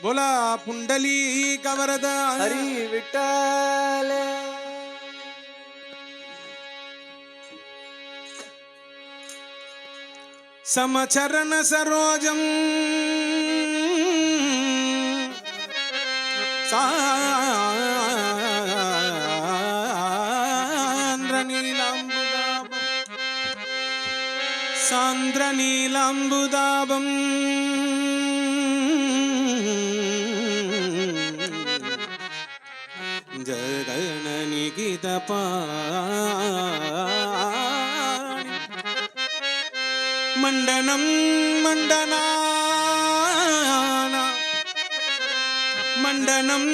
बोला पुंडलिक वरदा हरी विठ्ठल. समचरण सरोजम सान्द्र नीलाम्बुदाबम जगन निगित मंडनम मंडनाना मंडनम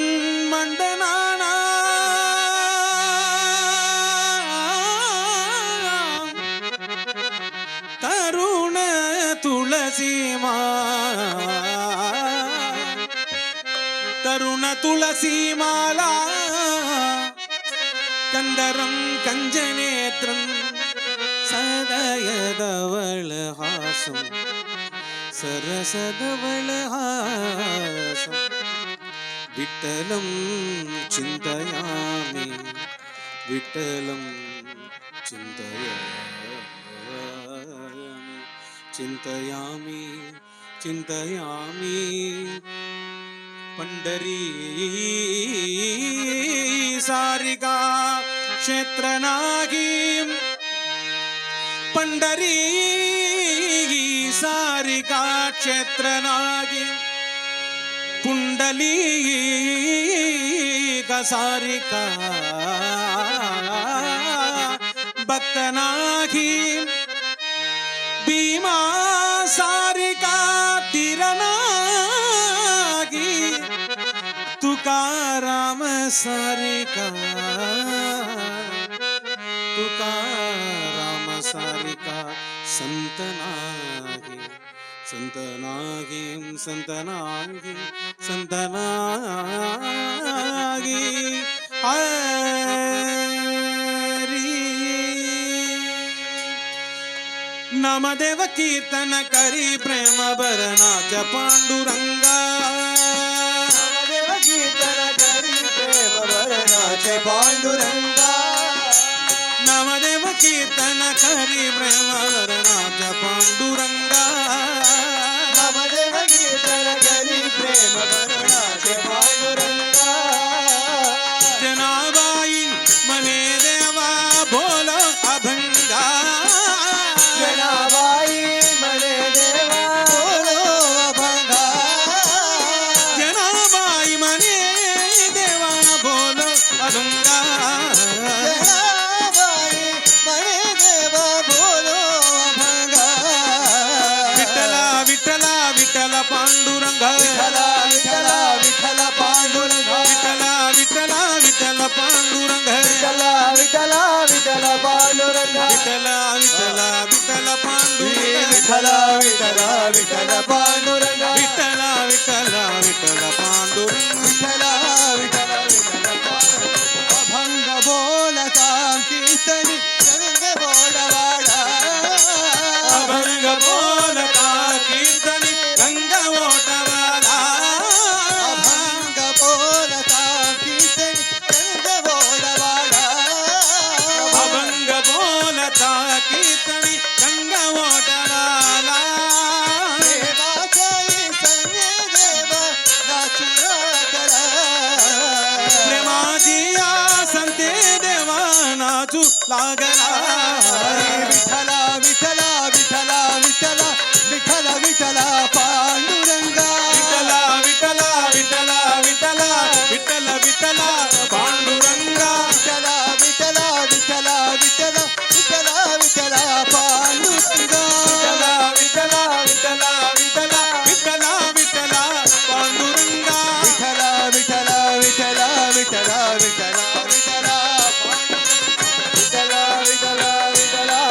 मंडनाना तरुण तुलसी तरुण तुलसी माला कंदरम कंजनेत्रम सदयदवलहासं सरसदवलहासं विठ्ठलं चिन्तयामि विठ्ठलं चिन्तयामि चिन्तयामि पंढरी सारिका क्षेत्रनागी पंढरी सारिका क्षेत्रनागी पुंडली सारिका भक्तनागी भीमा सारिका तिरनागी तुकाराम सारिका तुकाराम सारिका संतनागी संतनागी संतनागी संतनागी हरी नामदेव कीर्तन करी प्रेम भरनाच पांडुरंगा नामदेव कीर्तन करी प्रेम भरनाच पांडुरंगा नामदेव कीर्तन करी प्रेम भरनाच पांडुरंगा नामदेव कीर्तन करी प्रेम भरनाच पांडुरंगा जनाबाई मने देवा बोलो अभंगा जनाबाई मने देवा बोलो अभंगा जनाबाई मने देवा बोलो अभंगा जनाबाई मने देवा बोलो अभंगा विठ्ठला विठ्ठला विठ्ठल पांडुरंग विठ्ठला विठ्ठला विठ्ठल पांडुरंग विठ्ठला विठ्ठला विठ्ठल पांडुरंग विठ्ठला विठ्ठला विठ्ठल पांडुरंग विठ्ठला विठ्ठला विठ्ठल पांडुरंग विठ्ठला विठ्ठला विठ्ठल पांडुरंग विठ्ठला विठ्ठला विठ्ठल पांडुरंग विठ्ठला विठ्ठला विठ्ठल पांडुरंग अभंग बोलता कीर्तनी रंग बोलवाडा अभंग बोलता कीर्तनी रंग ओटवाला अभंग बोलता कीर्तनी रंग बोलवाडा अभंग बोलता कीर्तनी रंग ओटवाला देवाचाई संगे देवा नाचुरा करा प्रेमाजिया संते देवा नाचू लागला विठ्ठला विठ्ठला विठ्ठला विठ्ठला विठ्ठला विठ्ठला पांडुरंगा विठ्ठला विठ्ठला विठ्ठला विठ्ठला विठ्ठल विठ्ठला पांडुरंगा विठ्ठला विठ्ठला विठ्ठला विठ्ठला विठ्ठला विठ्ठला पांडुरंगा विठ्ठला विठ्ठला विठ्ठला विठ्ठला विठ्ठला विठ्ठला पांडुरंगा विठ्ठला विठ्ठला विठ्ठला विठ्ठला विठ्ठला विठ्ठला विठ्ठला विठ्ठला विठ्ठला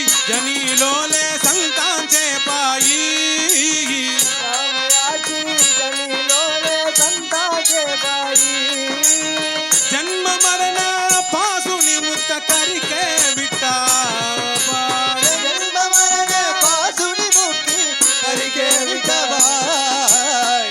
जनीलोले संतांचे पायी रामयाची जनीलोले संतांचे पायी जन्म मरण पासून मुक्त करिके विठ्ठला जन्म मरण पासून मुक्ती करिके विठ्ठला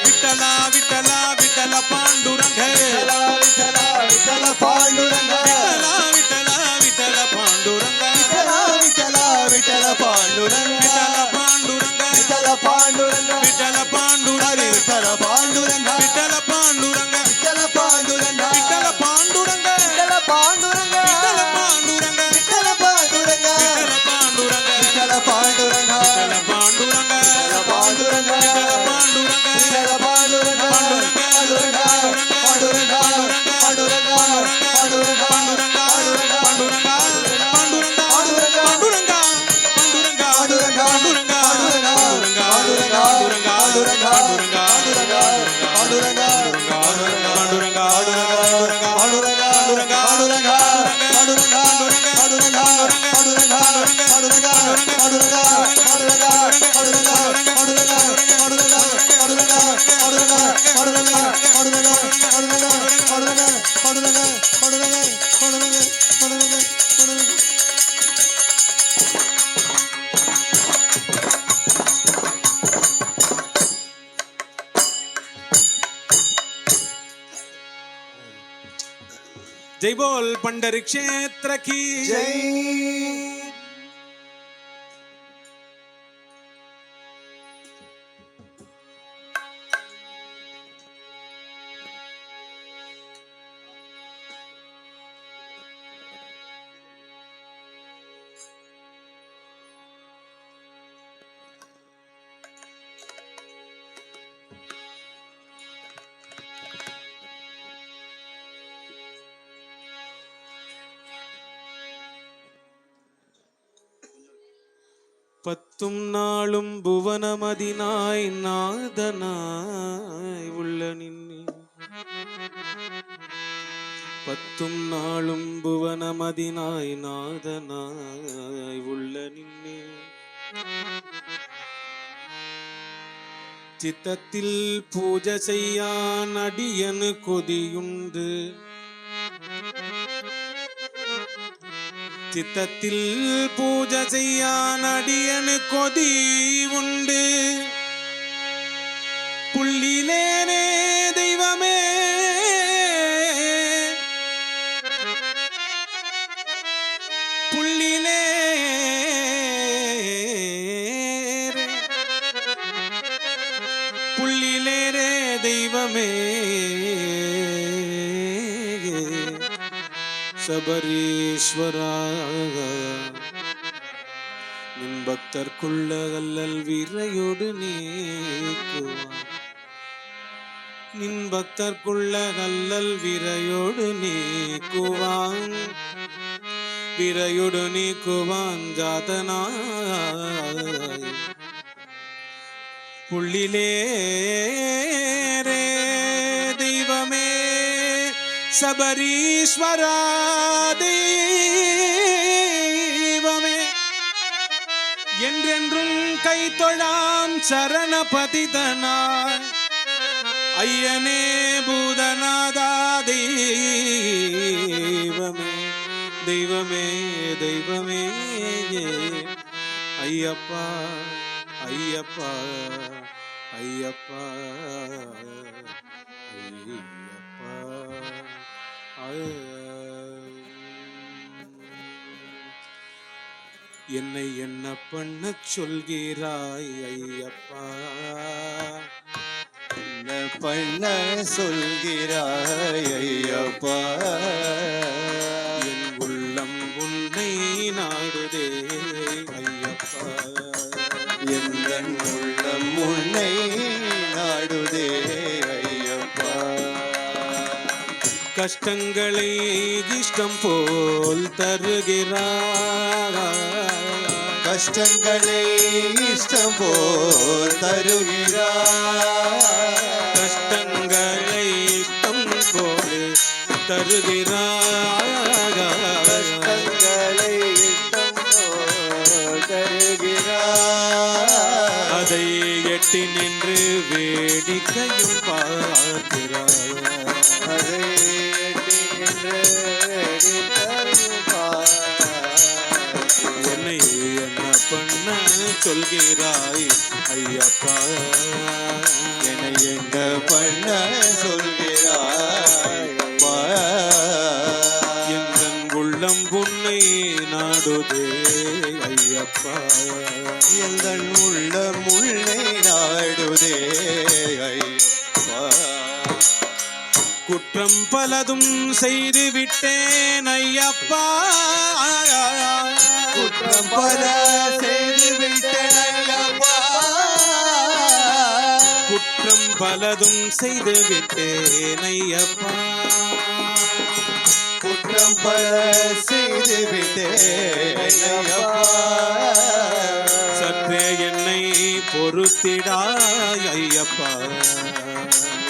विठ्ठला विठ्ठला विठ्ठल पांडुरंग विठ्ठला विठ्ठला विठ्ठल पांडुरंग विठ्ठला विठ्ठला विठ्ठल पांडुरंग विठ्ठला विठ्ठल पांडुरंग विठ्ठल पांडुरंग विठ्ठल पांडुरंग विठ्ठल पांडुरंग विठ्ठल पांडुरंग विठ्ठल पांडुरंग विठ्ठल पांडुरंग विठ्ठल पांडुरंग विठ्ठल पांडुरंग विठ्ठल पांडुरंग विठ्ठल पांडुरंग विठ्ठल पांडुरंग विठ्ठल पांडुरंग विठ्ठल पांडुरंग विठ्ठल पांडुरंग विठ्ठल पांडुरंग विठ्ठल पांडुरंग पांडुरंग पांडुरंग पांडुरंग पांडुरंग जय बोल पंढरी क्षेत्र की जय பத்தும் நாளும் புவனமதினாய் நாதனாய் உள்ள நின்னே பத்தும் நாளும் புவனமதினாய் நாதனாய் உள்ள நின்னே சித்தத்தில் பூஜை செய்யான் அடியனு கொதியுண்டு சித்தத்தில் பூஜை செய்யான் அடியனு கொதி உண்டு புள்ளிலேனே தெய்வமே புள்ளிலே புள்ளிலேரே தெய்வமே சபரீஸ்வரா நின் பக்தர்க்குள்ள அல்லல் விரையோடு நீக்குவான் நின் பக்தர்க்குள்ள அல்லல் விரையோடு நீக்குவான் விரையோடு நீக்குவான் ஜாதனாய் புள்ளிலே ரே தெய்வமே சபரீஸ்வரா தெய்வமே என்றென்றும் கைத்தொழாம் சரணபதிதனாய் ஐயனே பூதநாதா தெய்வமே தெய்வமே தெய்வமே ஐயப்பா ஐயப்பா ஐயப்பா என்னை என்ன பண்ண சொல்கிறாய் ஐயப்பா என்ன பண்ண சொல்கிறாய் ஐயப்பா என் உள்ளம் உன்னை நாடுதே ஐயப்பா என் உள்ளம் உன்னை நாடுதே ஐயப்பா கஷ்டங்களை இஷ்டம் போல் தருகிறாய் கஷ்டங்களை இஷ்டம் போல் தருகிறாய் கஷ்டங்களை இஷ்டம் போல் தருகிறாய் கஷ்டங்களை இஷ்டம் போல் எட்டி நின்று வேடிக்கையும் பார்க்கிறாய். அதை எட்டி நின்று வேடிக்கையும் பார்க்கிறாய். என்னை என்ன பண்ண சொல்கிறாய் ஐயப்பா, என்னை என்ன பண்ண சொல்கிறாய் அப்பா. என் உள்ளம் உன்னை நாடுதே ஐயப்பா, எந்தன் உள்ளம் உன்னை நாடுதே ஐயப்பா. குற்றம் பலதும் செய்து விட்டேன் ஐயப்பா, குற்றம் பல செய்து விட்டேன் ஐயப்பா. குற்றம் பலதும் செய்து விட்டேன் ஐயப்பா, குற்றம் பல செய்து விட்டேன் ஐயப்பா. சற்றே என்னை பொறுத்திடாய் ஐயப்பா,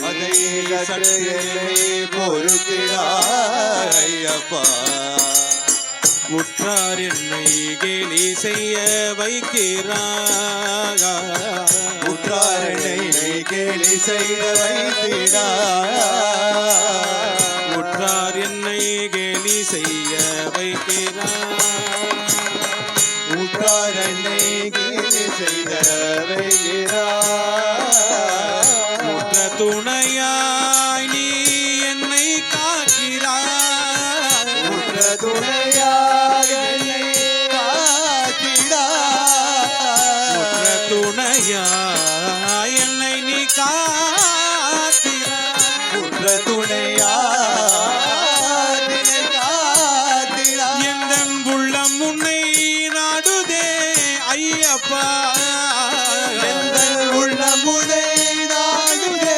அதை சற்று என்னை பொறுத்திடாய் ஐயப்பா. உற்றார் என்னை கேலி செய்ய வைக்கிறாய், உற்றாரனை கேலி செய்த வைத்திடாய். உற்றார் என்னை கேலி செய்ய வைக்கிறாய், உற்றாரனை கேலி செய்த வைத்திடாய். உற்ற துணையாய் நீ என்னை காக்கிறாய், உற்ற துணையாய் என்னை காத்திடாய். உற்ற துணையாய் என்னை நீ காக்கிறாய். உற்ற துணையாய் என்னை காத்திடாய். எந்தன் உள்ளம் உன்னை நாடுதே ஐயப்பா, எந்தன் உள்ளம் உன்னை நாடுதே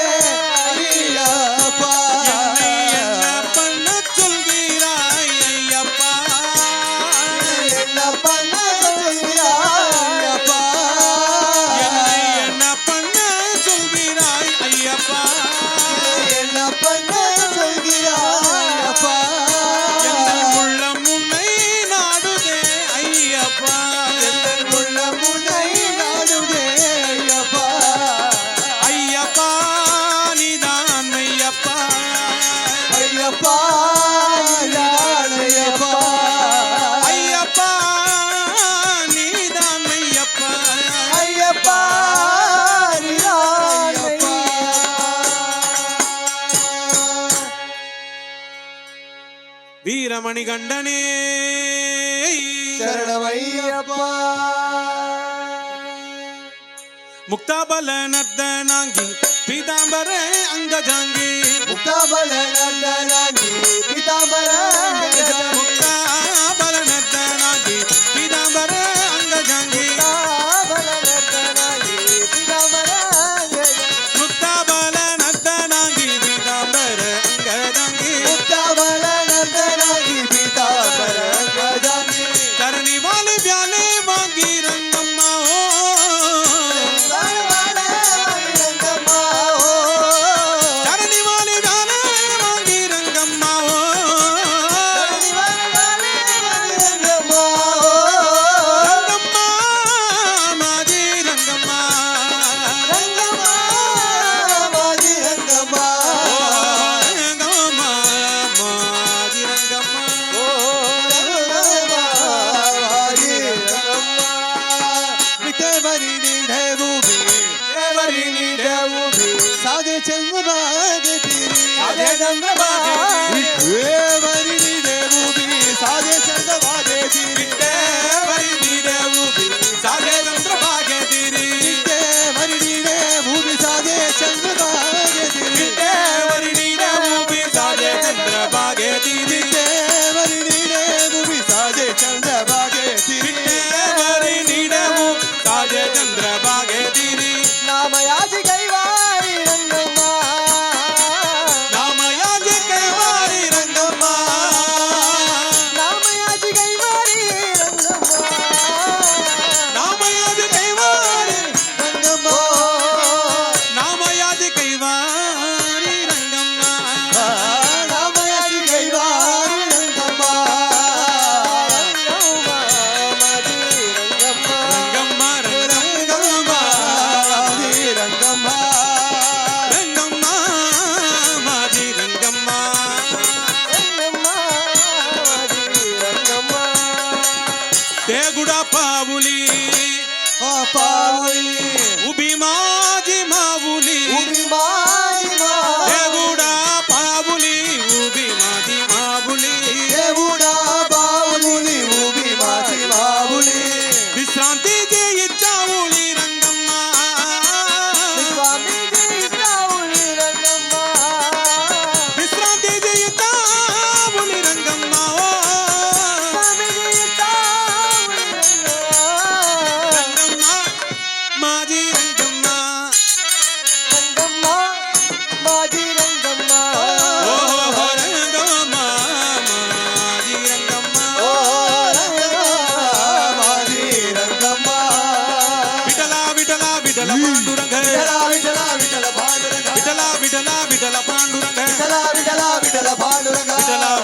ஐயப்பா. என்னை என்ன பண்ண சொல்கிறாய் ஐயப்பா, என்ன பண்ண சொல்கிறாய் அப்பா. என்னை என்ன பண்ண சொல்கிறாய் ஐயப்பா, என்ன பண்ண சொல்கிறாய் அப்பா. எந்தன் உள்ளம் உன்னை நாடுதே ஐயப்பா, எந்தன் உள்ளம் உன்னை நாடுதே ஐயப்பா. ஐயப்பா நீதான் ஐயப்பா, ஐயப்பா நான் ஐயப்பா. ஐயப்பா நீதான் ஐயப்பா, ஐயப்பா நான் ஐயப்பா. வீரமணி கண்டனே சரணம் ஐயப்பா. முக்தாபல நர்தனாங்கி பீதாம்பர அங்கஜாங்கி, முக்தாபல நந்தனாங்கி பீதாம்பர அங்கஜாங்கி. முக்தாபல நர்தனாங்கி பீதாம்பர அங்கஜாங்கி, முக்தாபல நந்தனாங்கி பீதாம்பர அங்கஜாங்கி. முக்தாபல நர்தனாங்கி பீதாம்பர அங்கஜாங்கி, முக்தாபல நந்தனாங்கி பீதாம்பர அங்கஜாங்கி. தரணி வாலி வியாலே வாங்கி ரங்கம்மா ஓ, வரவர ரங்கம்மா ஓ. தரணி வாலி வியாலே வாங்கி ரங்கம்மா ஓ, தரணி வரவர ரங்கம்மா ஓ. ரங்கம்மா மாதி ரங்கம்மா, ரங்கம்மா மாதி ரங்கம்மா. ரங்கம்மா மாதி ரங்கம்மா, ஓ ரங்கம்மா மாதி ரங்கம்மா. விட்டவரி நீடே பூமி தேவரி நீட பூமி சாதே செல்வபாக தீரி. சாதே செல்வபாக தீரி. விட்டவரி நீடே பூமி சாதே செல்வபாக தீரி. தேவரி நீட ஊபி சாதே சந்திரபாகதிரி, விட்டவரி நீடே பூமி சாதே செல்வபாக தீரி. தேவரி நீட ஊபி சாதே சந்திரபாகதிரி, விட்டவரி நீடே பூமி சாதே செல்வபாக தீரி. தேவரி நீட ஊபி சாதே சந்திரபாகதிரி, நாமயாதி கைவாரி ரங்கம்மா. நாமயாதி पावली उभी माझी माऊली उभी माझी माऊली देवुडा पाऊली उभी माझी माऊली देवुडा पाऊली उभी माझी माऊली विश्रांतीची इच्छाऊली रंगम्मा स्वामीची इच्छाऊली रंगम्मा विश्रांतीची इच्छाऊली रंगम्मा ओ स्वामीची इच्छाऊली रंगम्मा माझी रंगम्मा रंगम्मा माझी रंगम्मा ओ हो रंगम्मा माझी रंगम्मा ओ रंगम्मा माझी रंगम्मा विठला विठला विठला पांडुरंग विठला विठला विठला पांडुरंग विठला विठला विठला पांडुरंग विठला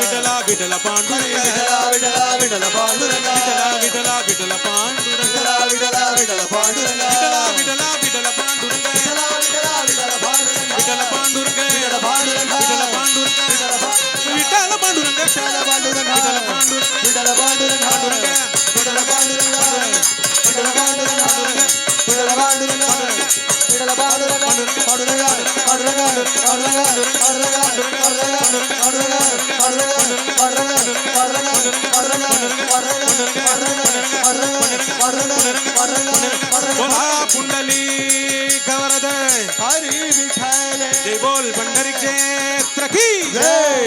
विठला विठला पांडुरंग विठला विठला विठला पांडुरंग विठला विठला विठला पांडुरंग विठला विठला विठला पांडुरंग विठला विठला विठला पांडुरंग विठला विठला विठला पांडुरंग विठला विठला विठला पांडुरंग विठला पांडुरंग विठला पांडुरंग विठला पांडुरंग विठला विठला पांडुरंग पांडुरंग विठला पांडुरंग विठला पांडुरंग विठला पांडुरंग पांडुरंग विठला पांडुरंग विठला पांडुरंग विठला पांडुरंग विठला पांडुरंग पांडुरंग पांडुरंग पांडुरंग पांडुरंग बोला पुंडली कवरद हरी विठ्ठल जय बोल पंढरी क्षेत्र की जय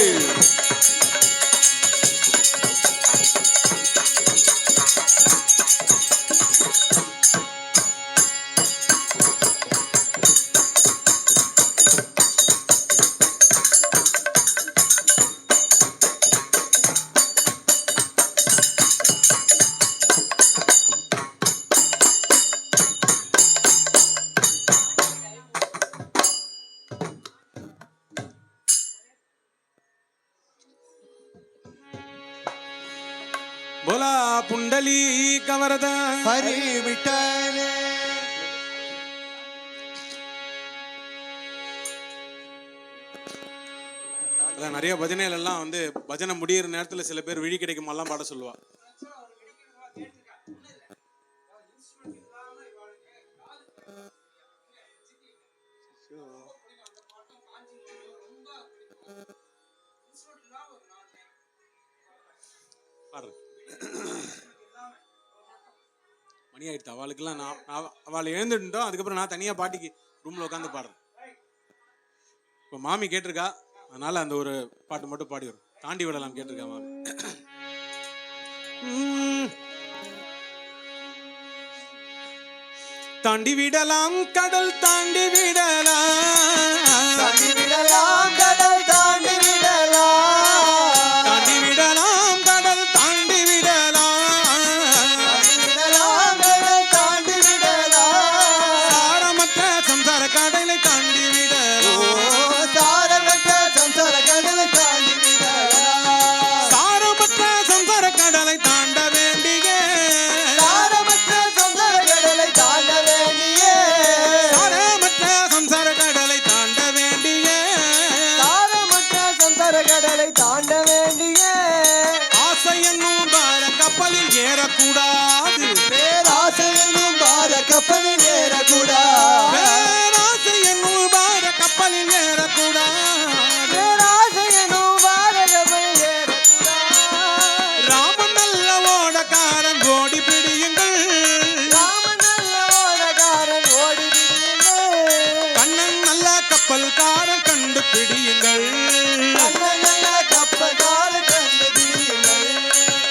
बोला पुंडली कवरद हरी विठ्ठल அதான் நிறைய பஜனைகள் எல்லாம் வந்து பஜனை முடியிற நேரத்துல சில பேர் விழி கிடைக்கும் எல்லாம் பாட சொல்லுவா. பாடுறேன். மணி ஆயிடுத்து அவளுக்குலாம் அவளை எழுந்துட்டோம். அதுக்கப்புறம் நான் தனியா பாட்டிக்கு ரூம்ல உட்காந்து பாடுறேன். இப்போ மாமி கேட்டிருக்கா, அதனால அந்த ஒரு பாட்டு மட்டும் பாடி வரும். தாண்டி விடலாம் கேட்டிருக்கா மாமி. தாண்டி விடலாம் கடல் தாண்டி விடலாம் தாண்டி விடலாம் கடல் தாண்டி விடலாம் தாண்டி விடலாம் கடல் தாண்டி விடலாம் கடல் தாண்டி விடலாம் சாரமற்ற சம்சார கடலை தாண்டி விடலாம் சாரமற்ற சம்சார கடலை தாண்டி விடலாம் சாரமற்ற சம்சார கடலை தாண்ட வேண்டிய சாரமற்ற சம்சார கடலை தாண்ட வேண்டிய சாரமற்ற சம்சார கடலை தாண்ட வேண்டிய சாரமற்ற சம்சார கடலை தாண்ட வேண்டிய ஆசை என்னும் பார கப்பலில் ஏறக்கூடாது பேராசை என்னும் பார கப்பலில் ஏறக்கூடாது பேராசை என்னும் பார கப்பலில் ஏறக்கூடாது பேராசை என்னும் பார கப்பலில் ஏறக்கூடாது ராமன் நல்ல ஓடக்காரன் ஓடி பிடியுங்கள் ராமன் நல்ல ஓடக்காரன் ஓடி விடுங்கள் கண்ணன் நல்ல கப்பல்காரன் கண்டு பிடியுங்கள் கண்ணன் நல்ல கப்பல்காரன் கண்டு பிடியுங்கள்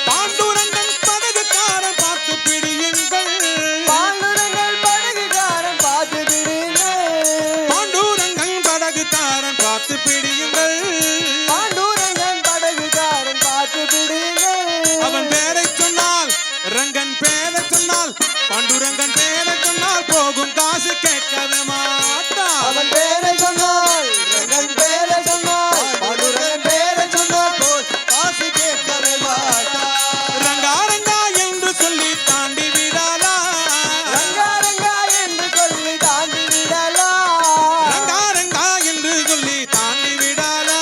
பாண்டுரங்கன் படகுக்காரன் பார்த்து பிடியுங்கள் பாண்டுரங்கன் படகுக்காரன் பார்த்து பிடியுங்கள் பாண்டுரங்கன் படகுக்காரன் பார்த்து பிடியுங்கள் பாண்டுரங்கன் படகுக்காரன் பார்த்து பிடியுங்கள் அவன் பேரை சொன்னால் ரங்கன் பேரை சொன்னால் பாண்டுரங்கன் பேரை சொன்னால் போகும் காசு கேட்கவே மாட்டான் அவன் பேரை சொன்னால் ரங்கன் பேரை சொன்னால் பாண்டுரங்கன் பேரை சொன்னால் போல் காசு கேட்கவே மாட்டான் ரங்கா ரங்கா என்று சொல்லி தாண்டி விடலா ரங்கா ரங்கா என்று சொல்லி தாண்டி விடலாம் ரங்கா ரங்கா என்று சொல்லி தாண்டி விடலா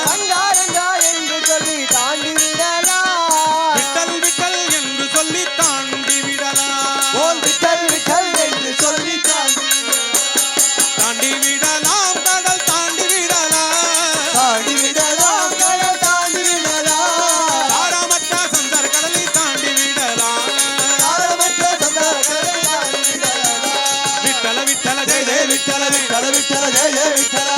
ரங்கா ரங்கா என்று சொல்லி தாண்டி விடலாம் விட்டல் விட்டல் என்று சொல்லி தாண்டி விடலா போல் விட்டல் விட்டல் என்று சொல்லி தாண்டி விடலாம் கடல் தாண்டி விடலாம் தாண்டி விடலாம் கடல் தாண்டி விடலாம் ஆரமற்ற சந்தர் கடலை தாண்டி விடலாம் ஆரமற்ற சந்தர் கடலை தாண்டி விடலாம் விட்டல விட்டல ஜெய ஜெய விட்டல விட்டல விட்டல ஜெய ஜெய விட்டல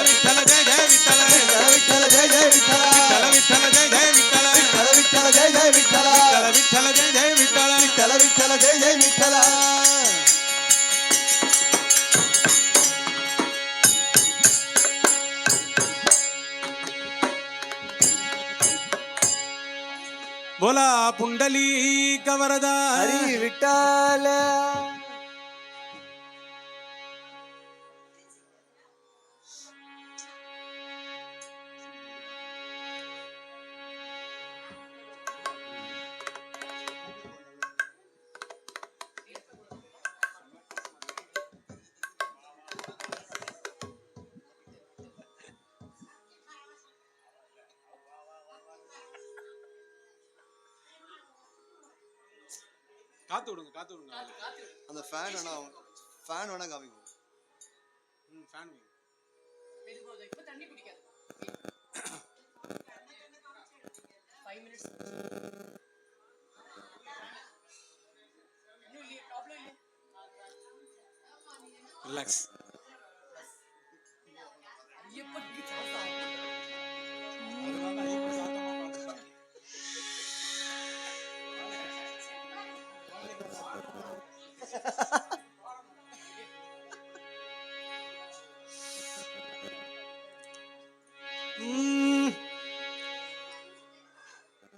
விட்டல ஜெய ஜெய விட்டல விட்டல ஜெய ஜெய விட்டல விட்டல விட்டல ஜெய ஜெய விட்டல விட்டல ஜெய ஜெய விட்டல விட்டல ஜெய ஜெய விட்டல விட்டல விட்டல ஜெய ஜெய விட்டல बोला पुंडली कवरदा हरी विठ्ठल காத்து விடுங்க அந்த ஃபேன் வேணா காமிங்க ஃபேன் இப்ப தண்ணி குடிக்காது 5 minutes இன்னும் இல்லையே ப்ராப்ளம் இல்லையே ரிலாக்ஸ் ஐயப்பனுக்கு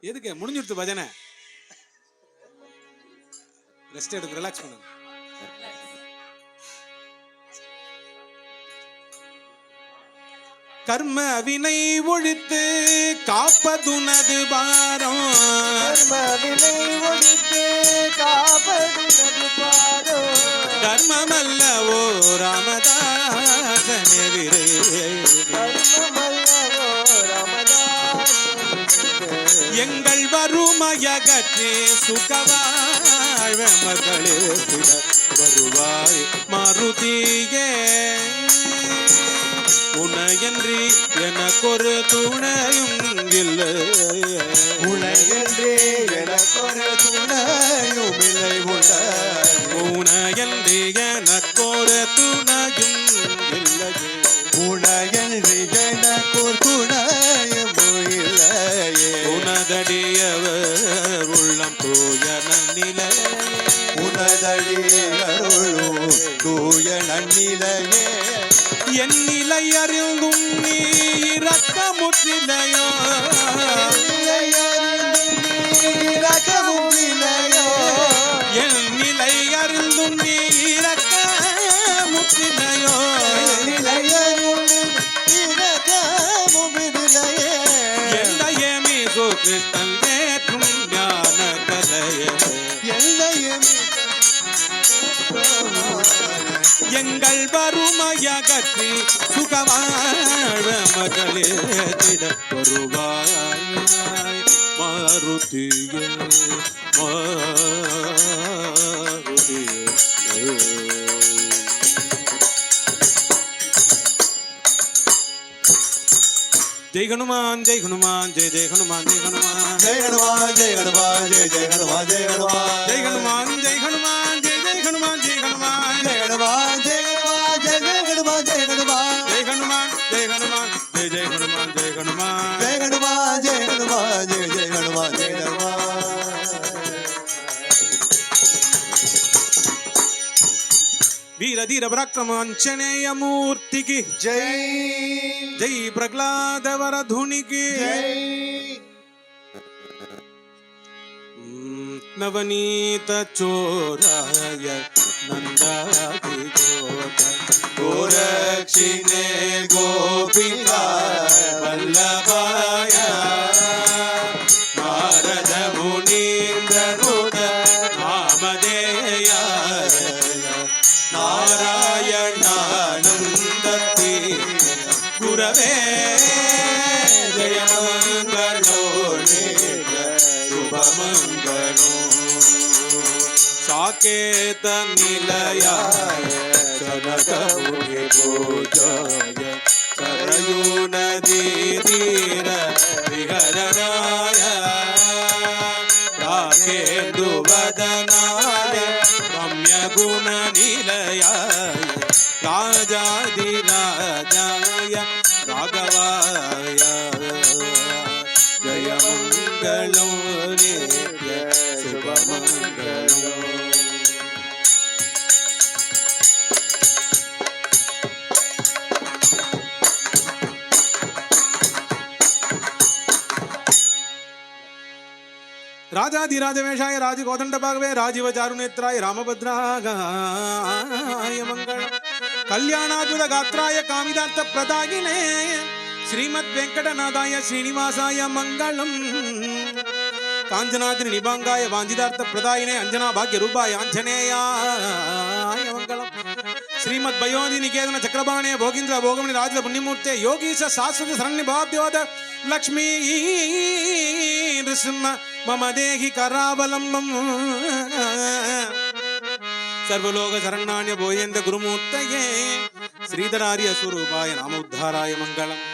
எதுக்கு முடிஞ்சிடுத்து பஜனை ரெஸ்ட் எடுத்து ரிலாக்ஸ் பண்ணுங்க கர்ம வினை ஒழித்து காப்பதுனது பாரம் கர்ம வினை ஒழித்து காப்பதுனது பாரம் தர்மமல்லவோ ராமதாசனே விரே கர்மமல்லவோ ராமதாஸ் எங்கள் வறுமையகற்றே சுகவாழ்வ மகளே வருவாய் மாருதியே உனையன்றி எனக்கொரு துணையும் இல்லை உலகென்றே எனக்கொரு துணையும் இல்லை உனையன்றி எனக்கொரு துணையும் இல்லை உலகென்றே எனக்கொரு துணையும் இல்லையே உனதடியவர் உள்ளம் தூய நன்னிலை உனதடியருளும் தூய நன்னிலையே என் நிலை அறிந்தும் நீ இரக்கமுற்றிலையோ இரக்கமும் இல்லையோ என் நிலை அறிந்தும் நீ இரக்கமுற்றிலையோ இரக்கமும் இல்லையே எந்தையமே கிருஷ்ணன் ஏற்றும் ஞான கதையே எங்கள் வறுமையகற்றி சுகவாழ மகளே திட வருவாய் மாருதியே மாருதியே जय हनुमान जय हनुमान जय जय हनुमान जय हनुमान जय हनुमान जय हनुमान जय जय हनुमान जय हनुमान जय हनुमान जय हनुमान जय जय हनुमान जय हनुमान जय हनुमान जय हनुमान जय जय हनुमान जय हनुमान जय हनुमान जय हनुमान जय जय हनुमान जय हनुमान जय हनुमान जय हनुमान जय जय हनुमान जय हनुमान वीर धीर पराक्रम अंजनेय मूर्ति की जय जय प्रहलाद वरधुनि की जय नवनीत चोराय नंदादि गोप गोरक्षिणे गोपिका वल्लभाय नारद मुनीन्द्रनुत नामधेयाय नारायणानन्दति गुरवे जयमङ्गलो शुभमङ्गलो साकेत निलयाय जनक मुनि पूजाय सरयू नदी तीर विहरणाय राकेन्दु वदनाय रम्य गुण निलयाय राजाधिराजाय राघवाय जय मंगलो नित्य शुभ मंगलो. राजाधिराजवेशाय राजगोदंडभागवे राजीव चारुनेत्राय रामभद्राय मंगलम्. कल्याणाद्भुत गात्राय कामिदार्थ प्रदायिने श्रीमद् वेंकटनाथाय श्रीनिवासाय मंगलम्. कांचनाद्रि निभांगाय वांछितार्थ प्रदायिने अंजना भाग्य रूपाय आंजनेयाय मंगलम्. श्रीमद् वयोधि निकेतन चक्रबाणे भोगींद्र भोगमणि राज पुण्यमूर्ते योगीश शाश्वत शरण्यभाव्योद लक्ष्मी नृसिंह मम देहि करावलंबम्. सर्वलोक शरण्याय भोजेन्द्र गुरुमूर्तये श्रीधरार्य स्वरूपाय नाम उद्धाराय मंगलम्.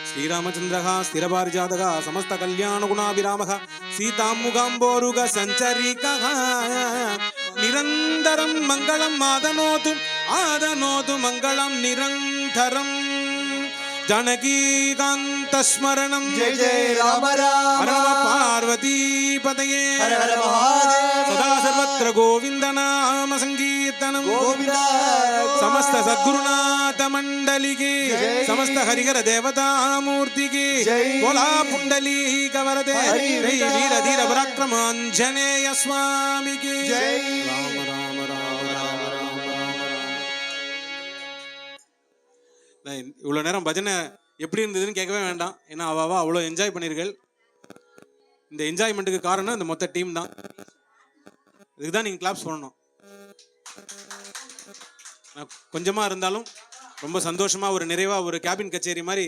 श्रीरामचंद्रः स्थिरपारिजातः समस्त कल्याण गुणाभिरामः सीतामुगाम्बोरुग संचरिकः निरन्तरं मंगलम् आदनोतु आदनोतु मंगलम् निरन्तरम्. जानकीकान्तस्मरणं जय जय राम राम हर पार्वती पतये हर हर महादेव सदा सर्वत्र गोविंद नाम संकीर्तनम गोविंदा समस्त सद्गुरुनाथ मंडली की जय। समस्त हरिहर देवता मूर्ति की जय। बोला पुंडली कवरते हरि वीर धीर पराक्रम आंजनेय स्वामी की जय। राम राम राम राम राम राम राम. இவ்வளவு நேரம் பஜனை எப்படி இருந்ததுன்னு கேட்கவே வேண்டாம். ஏன்னா அவ அவ்வளோ என்ஜாய் பண்ணிருக்கீர்கள். இந்த என்ஜாய்மெண்ட்டுக்கு காரணம் இந்த மொத்த டீம் தான். இதுக்கு தான் நீங்கள் கிளாப்ஸ் பண்ணணும். கொஞ்சமாக இருந்தாலும் ரொம்ப சந்தோஷமாக ஒரு நிறைவாக ஒரு கேபின் கச்சேரி மாதிரி